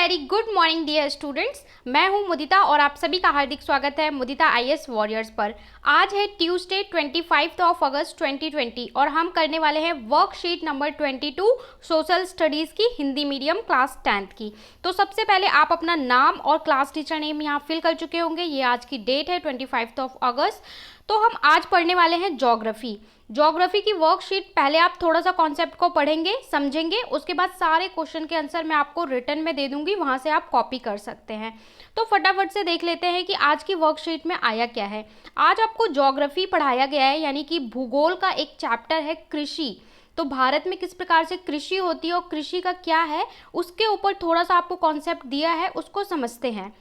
Very good morning dear students. मैं हूं मुदिता और आप सभी का हार्दिक स्वागत है मुदिता आईएएस वॉरियर्स पर। आज है ट्यूसडे 25 अगस्त 2020 और हम करने वाले हैं वर्कशीट नंबर 22 सोशल स्टडीज़ की हिंदी मीडियम क्लास 10th की। तो सबसे पहले आप अपना नाम और क्लास टीचर नेम यहाँ फिल कर चुके होंगे। ये आज की डेट है 25 अगस्त। तो हम आज पढ़ने वाले हैं ज्योग्राफी की वर्कशीट। पहले आप थोड़ा सा कॉन्सेप्ट को पढ़ेंगे, समझेंगे, उसके बाद सारे क्वेश्चन के आंसर मैं आपको रिटन में दे दूंगी, वहां से आप कॉपी कर सकते हैं। तो फटाफट से देख लेते हैं कि आज की वर्कशीट में आया क्या है। आज आपको ज्योग्राफी पढ़ाया गया है, यानी कि भूगोल का एक चैप्टर है कृषि। तो भारत में किस प्रकार से कृषि होती है और कृषि का क्या है, उसके ऊपर थोड़ा सा आपको कॉन्सेप्ट दिया है, उसको समझते हैं।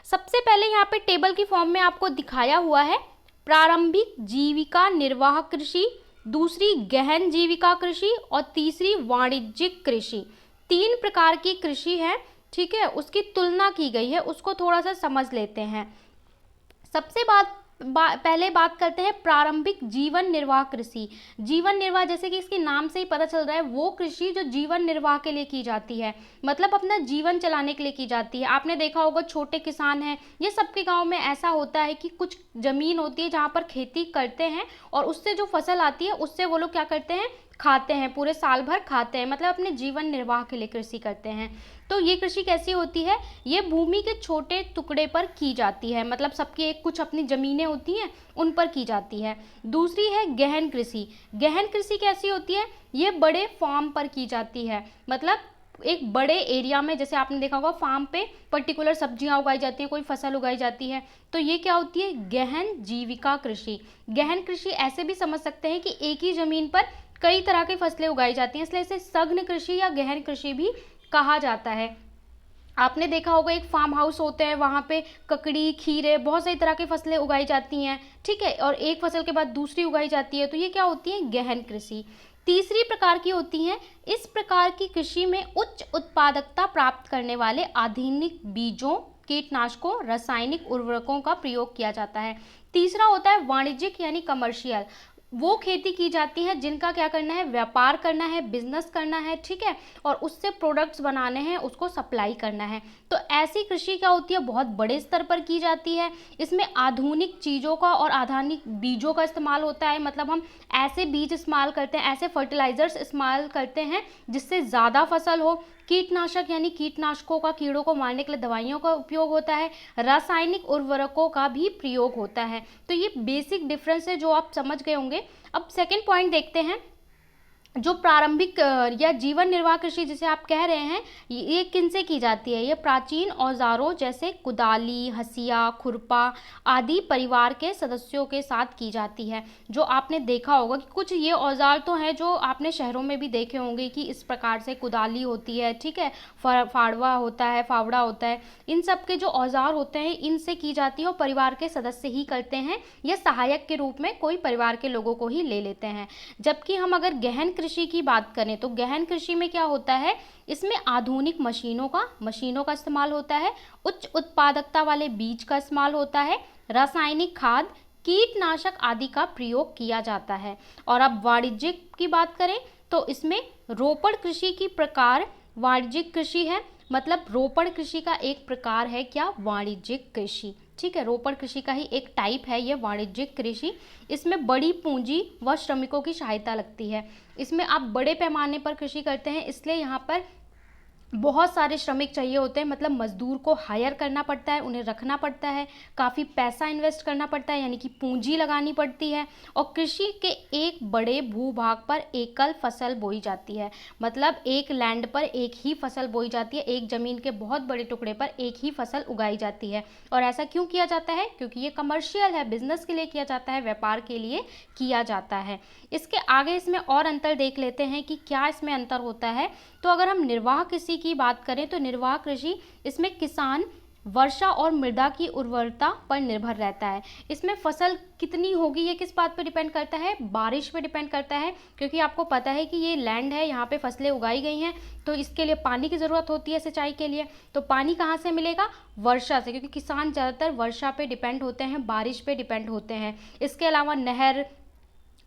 सबसे पहले यहाँ पे टेबल की फॉर्म में आपको दिखाया हुआ है प्रारंभिक जीविका निर्वाह कृषि, दूसरी गहन जीविका कृषि और तीसरी वाणिज्यिक कृषि। 3 प्रकार की कृषि है, ठीक है, उसकी तुलना की गई है, उसको थोड़ा सा समझ लेते हैं। सबसे पहले बात करते हैं प्रारंभिक जीवन निर्वाह कृषि। जीवन निर्वाह जैसे कि इसके नाम से ही पता चल रहा है, वो कृषि जो जीवन निर्वाह के लिए की जाती है, मतलब अपना जीवन चलाने के लिए की जाती है। आपने देखा होगा छोटे किसान हैं, ये सबके गांव में ऐसा होता है कि कुछ जमीन होती है जहाँ पर खेती करते हैं और उससे जो फसल आती है उससे वो लोग क्या करते हैं, खाते हैं, पूरे साल भर खाते हैं, मतलब अपने जीवन निर्वाह के लिए कृषि करते हैं। तो ये कृषि कैसी होती है, ये भूमि के छोटे टुकड़े पर की जाती है, मतलब सबकी एक कुछ अपनी जमीनें होती हैं उन पर की जाती है। दूसरी है गहन कृषि। गहन कृषि कैसी होती है, ये बड़े फार्म पर की जाती है, मतलब एक बड़े एरिया में, जैसे आपने देखा होगा फार्म पे पर्टिकुलर सब्जियां उगाई जाती हैं, कोई फसल उगाई जाती है, तो ये क्या होती है, गहन जीविका कृषि। गहन कृषि ऐसे भी समझ सकते हैं कि एक ही जमीन पर कई तरह की फसलें उगाई जाती हैं, इसलिए इसे सघन कृषि या गहन कृषि भी कहा जाता है। आपने देखा होगा एक फार्म हाउस होते हैं, वहाँ पे ककड़ी, खीरे, बहुत सारी तरह की फसलें उगाई जाती हैं, ठीक है, और एक फसल के बाद दूसरी उगाई जाती है, तो ये क्या होती है, गहन कृषि। तीसरी प्रकार की होती हैं, इस प्रकार की कृषि में उच्च उत्पादकता प्राप्त करने वाले आधुनिक बीजों, कीटनाशकों, रासायनिक उर्वरकों का प्रयोग किया जाता है। तीसरा होता है वाणिज्यिक यानी कमर्शियल। वो खेती की जाती है जिनका क्या करना है, व्यापार करना है, बिजनेस करना है, ठीक है, और उससे प्रोडक्ट्स बनाने हैं, उसको सप्लाई करना है। तो ऐसी कृषि क्या होती है, बहुत बड़े स्तर पर की जाती है। इसमें आधुनिक चीज़ों का और आधुनिक बीजों का इस्तेमाल होता है, मतलब हम ऐसे बीज इस्तेमाल करते हैं, ऐसे फर्टिलाइजर्स इस्तेमाल करते हैं जिससे ज़्यादा फसल हो। कीटनाशक यानी कीटनाशकों का, कीड़ों को मारने के लिए दवाइयों का उपयोग होता है। रासायनिक उर्वरकों का भी प्रयोग होता है। तो ये बेसिक डिफरेंस है जो आप समझ गए होंगे। अब सेकेंड पॉइंट देखते हैं, जो प्रारंभिक या जीवन निर्वाह कृषि जिसे आप कह रहे हैं, ये किनसे की जाती है, ये प्राचीन औजारों जैसे कुदाली, हसिया, खुरपा आदि परिवार के सदस्यों के साथ की जाती है। जो आपने देखा होगा कि कुछ ये औजार तो हैं जो आपने शहरों में भी देखे होंगे कि इस प्रकार से कुदाली होती है, ठीक है, फाड़वा होता है, फावड़ा होता है, इन सब के जो औजार होते हैं इनसे की जाती है और परिवार के सदस्य ही करते हैं, या सहायक के रूप में कोई परिवार के लोगों को ही ले लेते हैं। जबकि हम अगर गहन कृषि की बात करें तो गहन कृषि में क्या होता है, इसमें आधुनिक मशीनों का इस्तेमाल होता है, उच्च उत्पादकता वाले बीज का इस्तेमाल होता है, रासायनिक खाद, कीटनाशक आदि का प्रयोग किया जाता है। और अब वाणिज्यिक की बात करें तो इसमें रोपण कृषि की प्रकार वाणिज्यिक कृषि है, मतलब रोपण कृषि का एक प्रकार है क्या, वाणिज्यिक कृषि, ठीक है, रोपण कृषि का ही एक टाइप है ये वाणिज्यिक कृषि। इसमें बड़ी पूंजी व श्रमिकों की सहायता लगती है। इसमें आप बड़े पैमाने पर कृषि करते हैं, इसलिए यहाँ पर बहुत सारे श्रमिक चाहिए होते हैं, मतलब मजदूर को हायर करना पड़ता है, उन्हें रखना पड़ता है, काफ़ी पैसा इन्वेस्ट करना पड़ता है, यानी कि पूंजी लगानी पड़ती है। और कृषि के एक बड़े भूभाग पर एकल फसल बोई जाती है, मतलब एक लैंड पर एक ही फसल बोई जाती है, एक ज़मीन के बहुत बड़े टुकड़े पर एक ही फसल उगाई जाती है। और ऐसा क्यों किया जाता है, क्योंकि ये कमर्शियल है, बिजनेस के लिए किया जाता है, व्यापार के लिए किया जाता है। इसके आगे इसमें और अंतर देख लेते हैं कि क्या इसमें अंतर होता है। तो अगर हम निर्वाह कृषि की बात करें तो निर्वाह कृषि, इसमें किसान वर्षा और मृदा की उर्वरता पर निर्भर रहता है। इसमें फसल कितनी होगी ये किस बात पर डिपेंड करता है, बारिश पे डिपेंड करता है, क्योंकि आपको पता है कि ये लैंड है, यहाँ पे फसलें उगाई गई हैं, तो इसके लिए पानी की ज़रूरत होती है सिंचाई के लिए। तो पानी कहाँ से मिलेगा, वर्षा से, क्योंकि किसान ज़्यादातर वर्षा पे डिपेंड होते हैं, बारिश पे डिपेंड होते हैं। इसके अलावा नहर,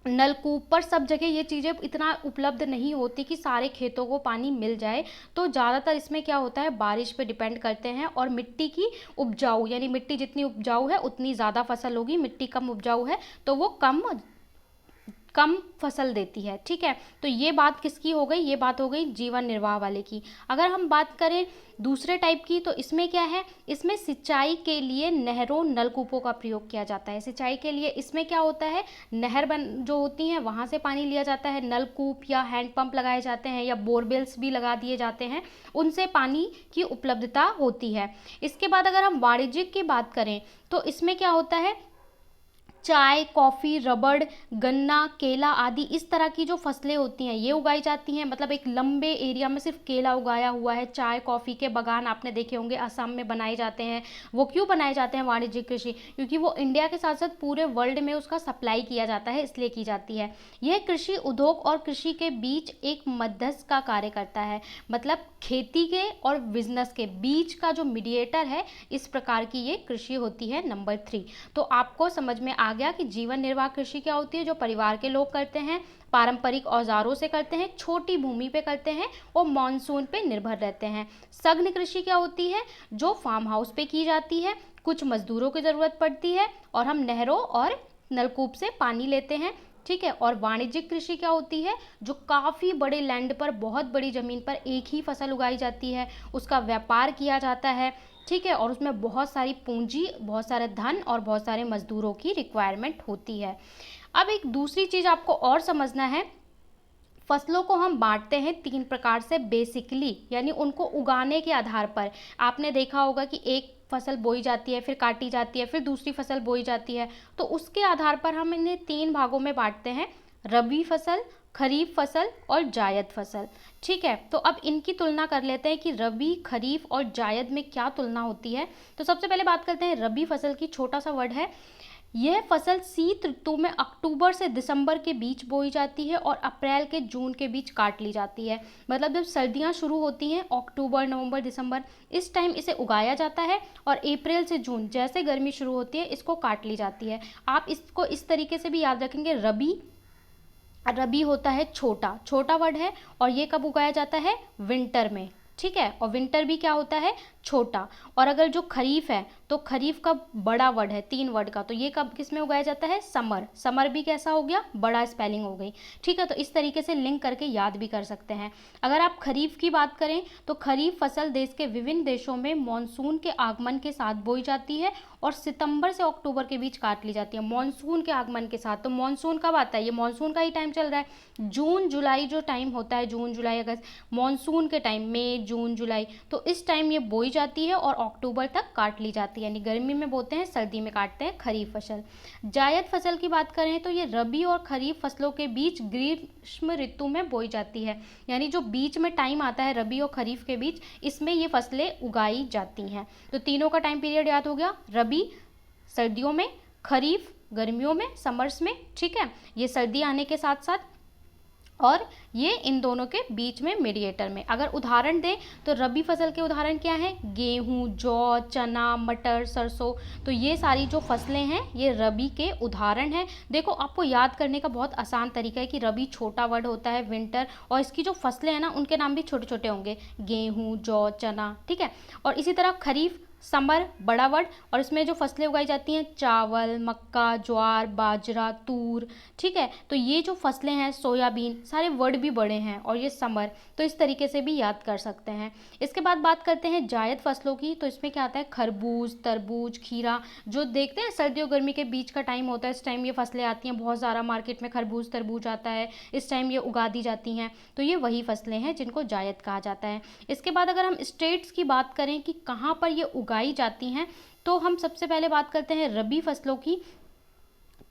नलकूप पर सब जगह ये चीज़ें इतना उपलब्ध नहीं होती कि सारे खेतों को पानी मिल जाए। तो ज़्यादातर इसमें क्या होता है, बारिश पे डिपेंड करते हैं और मिट्टी की उपजाऊ, यानी मिट्टी जितनी उपजाऊ है उतनी ज़्यादा फसल होगी, मिट्टी कम उपजाऊ है तो वो कम कम फसल देती है। ठीक है, तो ये बात किसकी हो गई, ये बात हो गई जीवन निर्वाह वाले की। अगर हम बात करें दूसरे टाइप की, तो इसमें क्या है, इसमें सिंचाई के लिए नहरों नलकूपों का प्रयोग किया जाता है। सिंचाई के लिए इसमें क्या होता है, नहर जो होती हैं वहाँ से पानी लिया जाता है, नलकूप या हैंडपंप लगाए जाते हैं या बोरवेल्स भी लगा दिए जाते हैं, उनसे पानी की उपलब्धता होती है। इसके बाद अगर हम वाणिज्यिक की बात करें तो इसमें क्या होता है, चाय, कॉफ़ी, रबड़, गन्ना, केला आदि इस तरह की जो फसलें होती हैं ये उगाई जाती हैं। मतलब एक लंबे एरिया में सिर्फ केला उगाया हुआ है। चाय कॉफ़ी के बागान आपने देखे होंगे असम में बनाए जाते हैं। वो क्यों बनाए जाते हैं वाणिज्यिक कृषि, क्योंकि वो इंडिया के साथ साथ पूरे वर्ल्ड में उसका सप्लाई किया जाता है, इसलिए की जाती है। यह कृषि उद्योग और कृषि के बीच एक मध्यस्थ का कार्य करता है। मतलब खेती के और बिजनेस के बीच का जो मीडिएटर है, इस प्रकार की ये कृषि होती है। नंबर 3, तो आपको समझ में आ गया कि जीवन निर्वाह कृषि क्या होती है, जो परिवार के लोग करते हैं, पारंपरिक औजारों से करते हैं, छोटी भूमि पे करते हैं और मॉनसून पे निर्भर रहते हैं। सघन कृषि क्या होती है, जो फार्म हाउस पे की जाती है, कुछ मजदूरों की ज़रूरत पड़ती है और हम नहरों और नलकूप से पानी लेते हैं। ठीक है, और वाणिज्यिक कृषि क्या होती है, जो काफ़ी बड़े लैंड पर, बहुत बड़ी ज़मीन पर एक ही फसल उगाई जाती है, उसका व्यापार किया जाता है। ठीक है, और उसमें बहुत सारी पूंजी, बहुत सारे धन और बहुत सारे मजदूरों की रिक्वायरमेंट होती है। अब एक दूसरी चीज़ आपको और समझना है, फसलों को हम बांटते हैं 3 प्रकार से बेसिकली, यानी उनको उगाने के आधार पर। आपने देखा होगा कि एक फसल बोई जाती है, फिर काटी जाती है, फिर दूसरी फसल बोई जाती है, तो उसके आधार पर हम इन्हें 3 भागों में बांटते हैं, रबी फसल, खरीफ फसल और जायद फसल। ठीक है, तो अब इनकी तुलना कर लेते हैं कि रबी, खरीफ और जायद में क्या तुलना होती है। तो सबसे पहले बात करते हैं रबी फसल की। छोटा सा वर्ड है, यह फसल शीत ऋतु में अक्टूबर से दिसंबर के बीच बोई जाती है और अप्रैल के जून के बीच काट ली जाती है। मतलब जब सर्दियां शुरू होती हैं, अक्टूबर, नवंबर, दिसंबर, इस टाइम इसे उगाया जाता है और अप्रैल से जून जैसे गर्मी शुरू होती है इसको काट ली जाती है। आप इसको इस तरीके से भी याद रखेंगे, रबी होता है छोटा वर्ड है, और ये कब उगाया जाता है, विंटर में। ठीक है, और विंटर भी क्या होता है, छोटा। और अगर जो खरीफ है तो खरीफ का बड़ा वर्ड है, 3 वर्ड का, तो ये कब किस में उगाया जाता है, समर भी कैसा हो गया, बड़ा स्पेलिंग हो गई। ठीक है, तो इस तरीके से लिंक करके याद भी कर सकते हैं। अगर आप खरीफ की बात करें तो खरीफ फसल देश के विभिन्न देशों में मानसून के आगमन के साथ बोई जाती है और सितंबर से अक्टूबर के बीच काट ली जाती है। मानसून के आगमन के साथ, तो मानसून कब आता है, ये मानसून का ही टाइम चल रहा है, जून जुलाई जो टाइम होता है, जून जुलाई अगस्त, मानसून के टाइम, मई जून जुलाई, तो इस टाइम ये बोई जाती है और अक्टूबर तक काट ली जाती है। यानी गर्मी में बोते हैं, सर्दी में काटते हैं खरीफ फसल। जायद फसल की बात करें तो ये रबी और खरीफ फसलों के बीच ग्रीष्म ऋतु में बोई जाती है। यानी जो बीच में टाइम आता है रबी और खरीफ के बीच, इसमें ये फसलें उगाई जाती हैं। तो तीनों का टाइम पीरियड याद हो गया, रबी सर्दियों में, खरीफ गर्मियों में, समर्स में। ठीक है, ये सर्दी आने के साथ साथ, और ये इन दोनों के बीच में मीडिएटर में। अगर उदाहरण दें तो रबी फसल के उदाहरण क्या हैं, गेहूं, जौ, चना, मटर, सरसों, तो ये सारी जो फसलें हैं ये रबी के उदाहरण हैं। देखो, आपको याद करने का बहुत आसान तरीका है कि रबी छोटा वर्ड होता है, विंटर, और इसकी जो फसलें हैं ना उनके नाम भी छोटे छोटे होंगे, गेहूँ, जौ, चना। ठीक है, और इसी तरह खरीफ समर बड़ा वर्ड, और इसमें जो फसलें उगाई जाती हैं, चावल, मक्का, ज्वार, बाजरा, तूर। ठीक है, तो ये जो फसलें हैं, सोयाबीन, सारे वर्ड भी बड़े हैं, और ये समर, तो इस तरीके से भी याद कर सकते हैं। इसके बाद बात करते हैं जायद फसलों की। तो इसमें क्या आता है, खरबूज, तरबूज, खीरा, जो देखते हैं सर्दियों गर्मी के बीच का टाइम होता है, इस टाइम ये फसलें आती हैं, बहुत सारा मार्केट में खरबूज तरबूज आता है, इस टाइम ये उगा दी जाती हैं। तो ये वही फसलें हैं जिनको जायद कहा जाता है। इसके बाद अगर हम स्टेट्स की बात करें कि कहाँ पर ये उगाई जाती हैं, तो हम सबसे पहले बात करते हैं रबी फसलों की।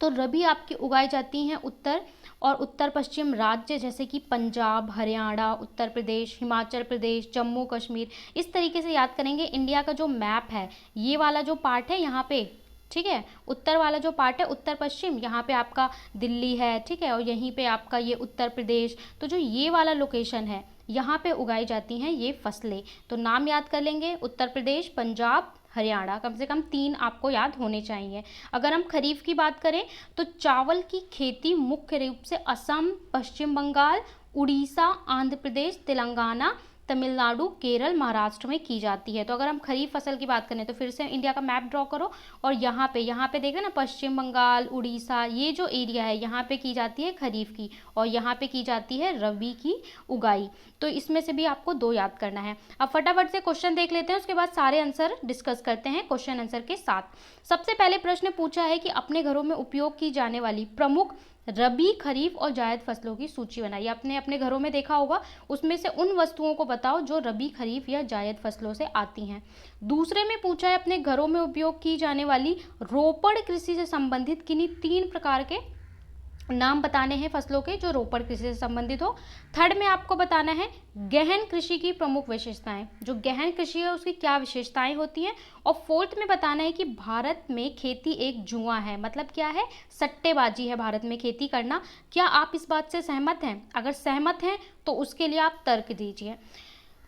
तो रबी आपकी उगाई जाती हैं उत्तर और उत्तर पश्चिम राज्य, जैसे कि पंजाब, हरियाणा, उत्तर प्रदेश, हिमाचल प्रदेश, जम्मू कश्मीर। इस तरीके से याद करेंगे। इंडिया का जो मैप है, ये वाला जो पार्ट है यहाँ पे, ठीक है, उत्तर वाला जो पार्ट है उत्तर पश्चिम, यहाँ पे आपका दिल्ली है। ठीक है, और यहीं पे आपका ये उत्तर प्रदेश, तो जो ये वाला लोकेशन है यहाँ पे उगाई जाती हैं ये फसलें। तो नाम याद कर लेंगे, उत्तर प्रदेश, पंजाब, हरियाणा। कम से कम 3 आपको याद होने चाहिए। अगर हम खरीफ की बात करें तो चावल की खेती मुख्य रूप से असम, पश्चिम बंगाल, उड़ीसा, आंध्र प्रदेश, तेलंगाना, तमिलनाडु, केरल, महाराष्ट्र में की जाती है। तो अगर हम खरीफ फसल की बात करें तो फिर से इंडिया का मैप ड्रॉ करो और यहाँ पे देखें ना, पश्चिम बंगाल, उड़ीसा, ये जो एरिया है यहाँ पे की जाती है खरीफ की और यहाँ पे की जाती है रबी की उगाई। तो इसमें से भी आपको 2 याद करना है। अब फटाफट से क्वेश्चन देख लेते हैं, उसके बाद सारे आंसर डिस्कस करते हैं क्वेश्चन आंसर के साथ। सबसे पहले प्रश्न पूछा है कि अपने घरों में उपयोग की जाने वाली प्रमुख रबी, खरीफ और जायद फसलों की सूची बनाइए। आपने अपने घरों में देखा होगा, उसमें से उन वस्तुओं को बताओ जो रबी, खरीफ या जायद फसलों से आती हैं। दूसरे में पूछा है अपने घरों में उपयोग की जाने वाली रोपड़ कृषि से संबंधित किन्हीं 3 प्रकार के नाम बताने हैं फसलों के जो रोपड़ कृषि से संबंधित हो। थर्ड में आपको बताना है गहन कृषि की प्रमुख विशेषताएं, जो गहन कृषि है उसकी क्या विशेषताएं होती हैं। और फोर्थ में बताना है कि भारत में खेती एक जुआ है, मतलब क्या है, सट्टेबाजी है भारत में खेती करना। क्या आप इस बात से सहमत हैं? अगर सहमत हैं तो उसके लिए आप तर्क दीजिए।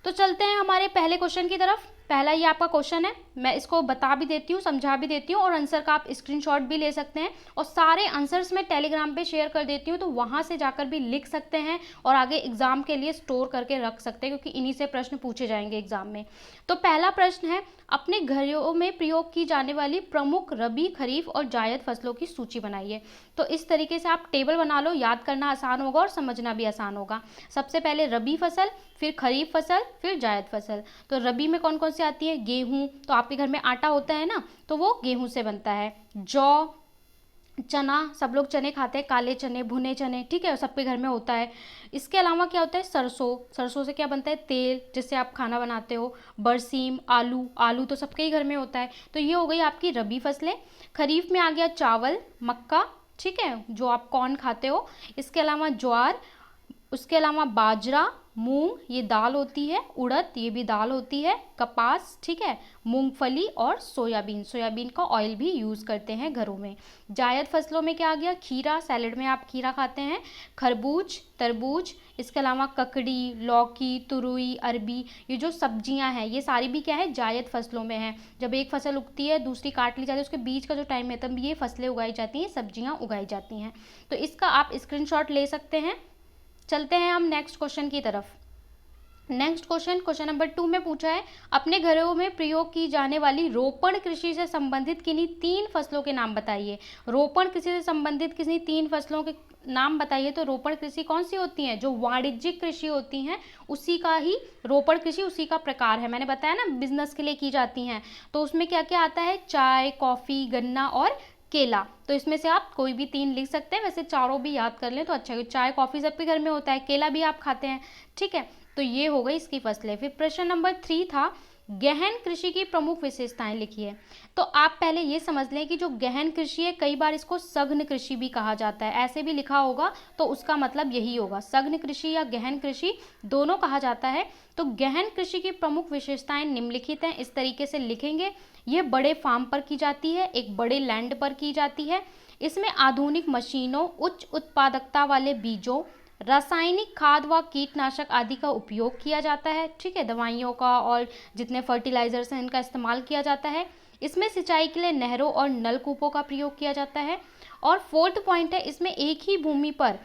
तो चलते हैं हमारे पहले क्वेश्चन की तरफ। पहला ये आपका क्वेश्चन है, मैं इसको बता भी देती हूँ, समझा भी देती हूँ और आंसर का आप स्क्रीनशॉट भी ले सकते हैं और सारे आंसर्स मैं टेलीग्राम पे शेयर कर देती हूँ, तो वहाँ से जाकर भी लिख सकते हैं और आगे एग्जाम के लिए स्टोर करके रख सकते हैं, क्योंकि इन्हीं से प्रश्न पूछे जाएंगे एग्जाम में। तो पहला प्रश्न है, अपने घरों में प्रयोग की जाने वाली प्रमुख रबी, खरीफ और जायद फसलों की सूची बनाइए। तो इस तरीके से आप टेबल बना लो, याद करना आसान होगा और समझना भी आसान होगा। सबसे पहले रबी फसल, फिर खरीफ फसल, फिर जायद फसल। तो रबी में कौन कौन सी आती है? गेहूं, तो आपके घर में आटा होता है ना, तो वो गेहूं से बनता है। जौ, चना, सब लोग चने खाते हैं, काले चने, भुने चने, ठीक है, सबके घर में होता है। इसके अलावा क्या होता है? सरसों, सरसों से क्या बनता है? तेल, जिससे आप खाना बनाते हो। बरसीम, आलू, आलू तो सबके ही घर में होता है। तो ये हो गई आपकी रबी फसलें। खरीफ में आ गया चावल, मक्का, ठीक है, जो आप कॉर्न खाते हो। इसके अलावा ज्वार, उसके अलावा बाजरा, मूंग, ये दाल होती है। उड़द, ये भी दाल होती है। कपास, ठीक है, मूंगफली और सोयाबीन, सोयाबीन का ऑयल भी यूज़ करते हैं घरों में। जायद फसलों में क्या आ गया? खीरा, सैलेड में आप खीरा खाते हैं। खरबूज, तरबूज, इसके अलावा ककड़ी, लौकी, तुरई, अरबी, ये जो सब्जियां हैं ये सारी भी क्या है? जायद फसलों में है। जब एक फसल उगती है दूसरी काट ली जाती है, उसके बीच का जो टाइम है तब ये फसलें उगाई जाती हैं, सब्जियां उगाई जाती हैं। तो इसका आप स्क्रीनशॉट ले सकते हैं। चलते हैं हम नेक्स्ट क्वेश्चन की तरफ। नेक्स्ट क्वेश्चन नंबर 2 में पूछा है, अपने घरों में प्रयोग की जाने वाली रोपण कृषि से संबंधित किन्हीं 3 फसलों के नाम बताइए। रोपण कृषि से संबंधित किसी 3 फसलों के नाम बताइए। तो रोपण कृषि कौन सी होती है? जो वाणिज्यिक कृषि होती हैं उसी का ही रोपण कृषि, उसी का प्रकार है। मैंने बताया ना बिजनेस के लिए की जाती हैं। तो उसमें क्या क्या आता है? चाय, कॉफ़ी, गन्ना और केला। तो इसमें से आप कोई भी 3 लिख सकते हैं, वैसे चारों भी याद कर लें तो अच्छा है। चाय, कॉफ़ी सबके घर में होता है, केला भी आप खाते हैं, ठीक है। तो ये हो गई इसकी फसलें। फिर प्रश्न नंबर 3 था, गहन कृषि की प्रमुख विशेषताएं लिखिए। तो आप पहले ये समझ लें कि जो गहन कृषि है कई बार इसको सघन कृषि भी कहा जाता है, ऐसे भी लिखा होगा तो उसका मतलब यही होगा, सघन कृषि या गहन कृषि दोनों कहा जाता है। तो गहन कृषि की प्रमुख विशेषताएं निम्नलिखित हैं, इस तरीके से लिखेंगे। ये बड़े फार्म पर की जाती है, एक बड़े लैंड पर की जाती है। इसमें आधुनिक मशीनों, उच्च उत्पादकता वाले बीजों, रासायनिक खाद व कीटनाशक आदि का उपयोग किया जाता है, ठीक है, दवाइयों का और जितने फर्टिलाइजर्स हैं इनका इस्तेमाल किया जाता है। इसमें सिंचाई के लिए नहरों और नलकूपों का प्रयोग किया जाता है। और 4th पॉइंट है, इसमें एक ही भूमि पर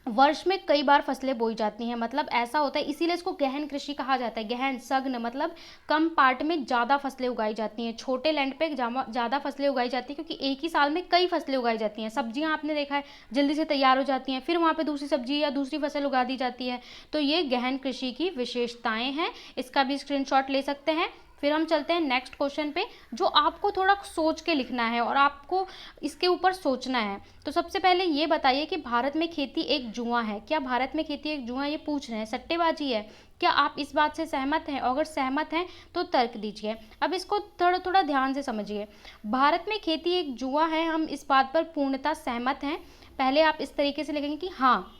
वर्ष में कई बार फसलें बोई जाती हैं, मतलब ऐसा होता है, इसीलिए इसको गहन कृषि कहा जाता है। गहन, सघन मतलब कम पार्ट में ज़्यादा फसलें उगाई जाती हैं, छोटे लैंड पे ज़्यादा फसलें उगाई जाती हैं, क्योंकि एक ही साल में कई फसलें उगाई जाती हैं। सब्जियां आपने देखा है जल्दी से तैयार हो जाती हैं, फिर वहाँ पे दूसरी सब्जी या दूसरी फसल उगा दी जाती है। तो ये गहन कृषि की विशेषताएँ हैं, इसका भी स्क्रीनशॉट ले सकते हैं। फिर हम चलते हैं नेक्स्ट क्वेश्चन पे, जो आपको थोड़ा सोच के लिखना है और आपको इसके ऊपर सोचना है। तो सबसे पहले ये बताइए कि भारत में खेती एक जुआ है। क्या भारत में खेती एक जुआ, ये पूछ रहे हैं, सट्टेबाजी है? क्या आप इस बात से सहमत हैं? अगर सहमत हैं तो तर्क दीजिए। अब इसको थोड़ा थोड़ा ध्यान से समझिए। भारत में खेती एक जुआ है, हम इस बात पर पूर्णतः सहमत हैं। पहले आप इस तरीके से लिखेंगे कि हाँ,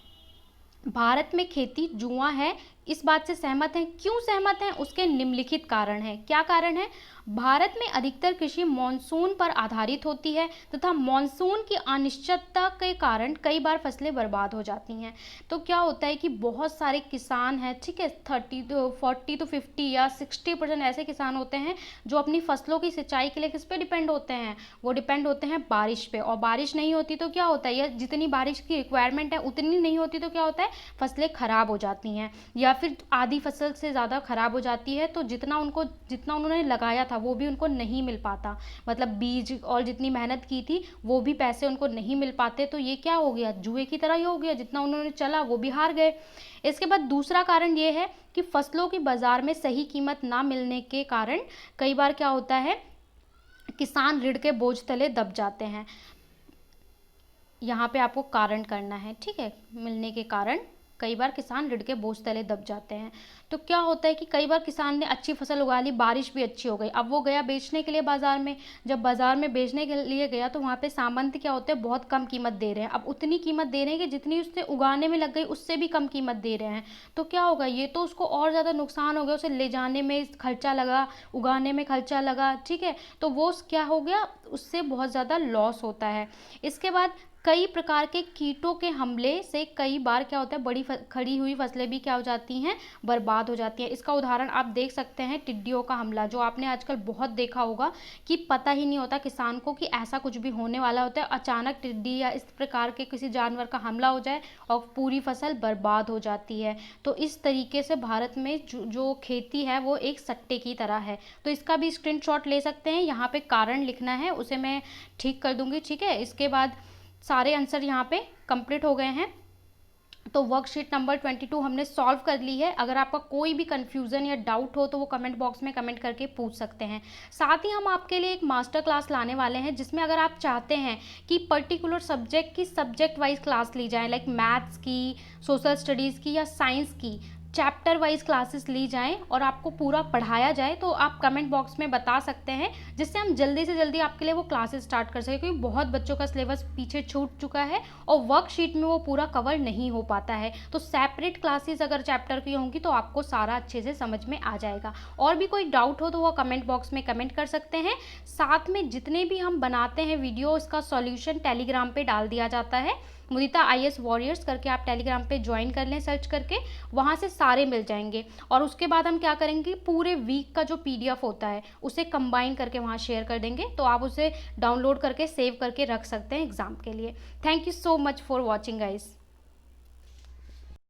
भारत में खेती जुआ है, इस बात से सहमत हैं। क्यों सहमत हैं? उसके निम्नलिखित कारण हैं। क्या कारण है? भारत में अधिकतर कृषि मॉनसून पर आधारित होती है तथा मॉनसून की अनिश्चितता के कारण कई बार फसलें बर्बाद हो जाती हैं। तो क्या होता है कि बहुत सारे किसान हैं, ठीक है, 40 to 50 या 60% ऐसे किसान होते हैं जो अपनी फसलों की सिंचाई के लिए किस पे डिपेंड होते हैं? वो डिपेंड होते हैं बारिश पे। और बारिश नहीं होती तो क्या होता है, या जितनी बारिश की रिक्वायरमेंट है उतनी नहीं होती तो क्या होता है, फसलें खराब हो जाती हैं, या फिर आधी फसल से ज़्यादा खराब हो जाती है। तो जितना उन्होंने लगाया था वो भी उनको नहीं मिल पाता, मतलब बीज और जितनी मेहनत की थी वो भी पैसे उनको नहीं मिल पाते। तो ये क्या हो गया, जुए की तरह ही हो गया, जितना उन्होंने चला वो भी हार गए। इसके बाद दूसरा कारण ये है कि फसलों की बाजार में सही कीमत ना मिलने के कारण कई बार क्या होता है, किसान ऋण के बोझ तले दब जाते हैं। यहाँ पे आपको कारण करना है, ठीक है, मिलने के कारण कई बार किसान ऋण के बोझ तले दब जाते हैं। तो क्या होता है कि कई बार किसान ने अच्छी फसल उगा ली, बारिश भी अच्छी हो गई, अब वो गया बेचने के लिए बाजार में। जब बाजार में बेचने के लिए गया तो वहाँ पे सामंत क्या होते हैं, बहुत कम कीमत दे रहे हैं। अब उतनी कीमत दे रहे हैं कि जितनी उसने उगाने में लग गई उससे भी कम कीमत दे रहे हैं। तो क्या होगा, ये तो उसको और ज़्यादा नुकसान हो गया, उसे ले जाने में खर्चा लगा, उगाने में खर्चा लगा, ठीक है, तो वो क्या हो गया, उससे बहुत ज़्यादा लॉस होता है। इसके बाद कई प्रकार के कीटों के हमले से कई बार क्या होता है, बड़ी खड़ी हुई फसलें भी क्या हो जाती हैं, बर्बाद हो जाती हैं। इसका उदाहरण आप देख सकते हैं, टिड्डियों का हमला, जो आपने आजकल बहुत देखा होगा कि पता ही नहीं होता किसान को कि ऐसा कुछ भी होने वाला होता है, अचानक टिड्डी या इस प्रकार के किसी जानवर का हमला हो जाए और पूरी फसल बर्बाद हो जाती है। तो इस तरीके से भारत में जो खेती है वो एक सट्टे की तरह है। तो इसका भी स्क्रीनशॉट ले सकते हैं, यहाँ पे कारण लिखना है, उसे मैं ठीक कर दूंगी, ठीक है। इसके बाद सारे आंसर यहाँ पे कंप्लीट हो गए हैं। तो वर्कशीट नंबर 22 हमने सॉल्व कर ली है। अगर आपका कोई भी कन्फ्यूज़न या डाउट हो तो वो कमेंट बॉक्स में कमेंट करके पूछ सकते हैं। साथ ही हम आपके लिए एक मास्टर क्लास लाने वाले हैं, जिसमें अगर आप चाहते हैं कि पर्टिकुलर सब्जेक्ट की सब्जेक्ट वाइज क्लास ली जाए, लाइक मैथ्स की, सोशल स्टडीज़ की या साइंस की, चैप्टर वाइज क्लासेस ली जाएं और आपको पूरा पढ़ाया जाए, तो आप कमेंट बॉक्स में बता सकते हैं, जिससे हम जल्दी से जल्दी आपके लिए वो क्लासेस स्टार्ट कर सकें, क्योंकि बहुत बच्चों का सिलेबस पीछे छूट चुका है और वर्कशीट में वो पूरा कवर नहीं हो पाता है। तो सेपरेट क्लासेस अगर चैप्टर की होंगी तो आपको सारा अच्छे से समझ में आ जाएगा। और भी कोई डाउट हो तो वो कमेंट बॉक्स में कमेंट कर सकते हैं। साथ में जितने भी हम बनाते हैं वीडियो, इसका सॉल्यूशन टेलीग्राम पे डाल दिया जाता है, मुदिता IAS वॉरियर्स करके आप टेलीग्राम पे ज्वाइन कर लें, सर्च करके, वहाँ से सारे मिल जाएंगे। और उसके बाद हम क्या करेंगे, पूरे वीक का जो PDF होता है उसे कंबाइन करके वहाँ शेयर कर देंगे, तो आप उसे डाउनलोड करके सेव करके रख सकते हैं एग्ज़ाम के लिए। Thank you so much for watching guys.